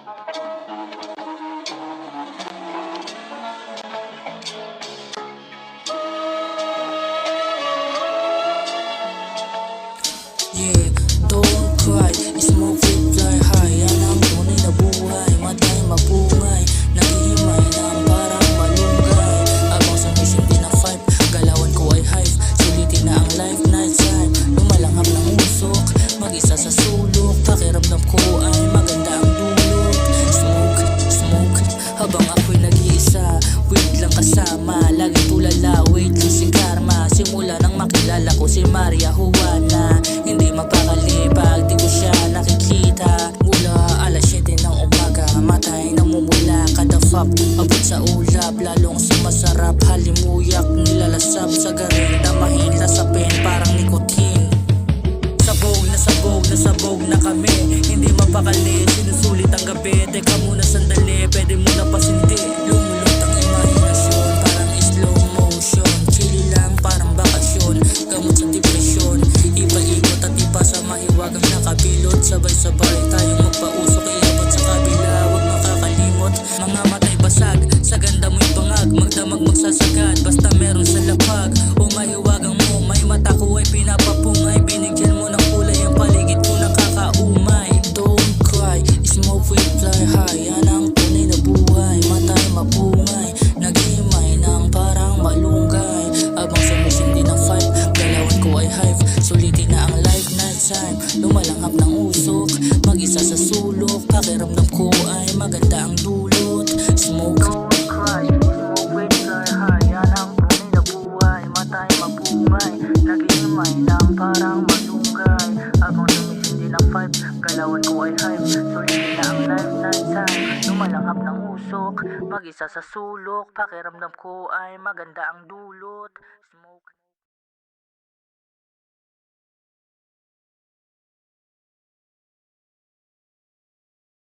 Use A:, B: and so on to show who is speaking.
A: Yeah, don't cry, smoke it, fly high. Yan ang tunay na buhay, matay mapungay. Naghihimay ng parang malunggay. Abang sa mission din ang fight, galawan ko ay hive. Sulitin na ang life, night time. Lumalanghap ng usok, mag-isa sa sulok. Pakiramdam ko ay maganda ang dulot. Smoke, smoke, habang ako'y nag-iisa. Wait lang kasama, lagi tulala. Wait lang si karma, simula nang makilala ko si Maria Juana. Hindi mapakali pag di ko siya nakikita. Mula alas 7 ng umaga, matay namumula. Kada fap, abot sa ulap, lalong sumasarap. Halimuyak, nilalasap sa garin. Damahin lasapin, parang nikotin. Sabog na sabog na sabog na kami. Hindi mapakali, sinusulit ang gabi. Teka muna sandali, pwede muna pasindi. Lumulot ang imahinasyon, parang slow motion. Chill lang, parang bakasyon. Gamot sa depresyon, iba-ikot at iba sa mahiwagang nakabilot. Sabay-sabay tayong magpausok, iabot sa kabila, huwag makakalimot. Mga matay basag, sa ganda mo'y bangag. Magdamag magsasagad, basta meron sa lapag. O mahiwagang mo, may mata ko ay pinapapungay. Binigyan mo ng kulay ang paligid ko nakakaumay. Don't cry, smoke weed, fly high. Yan ang tunay na buhay, matay mapungay. Naghihimay ng parang malunggay. Abang sa mission din ang fight, galawan ko ay hive. Sulitin na ang life, night time. Lumalanghap ng usok, mag-isa sa sulok. Pakiramdam ko ay maganda ang dulot. Smoke, don't cry, smoke weed, fly high. Yan ang tunay na buhay, matay mapungay. Naghihimay ng parang malunggay. Abang sa mission din ang fight, galawan ko ay hive. Sulitin na ang life, night time. Lumalanghap ng usok, mag-isa sa sulok. Pakiramdam ko ay maganda ang dulot. Smoke.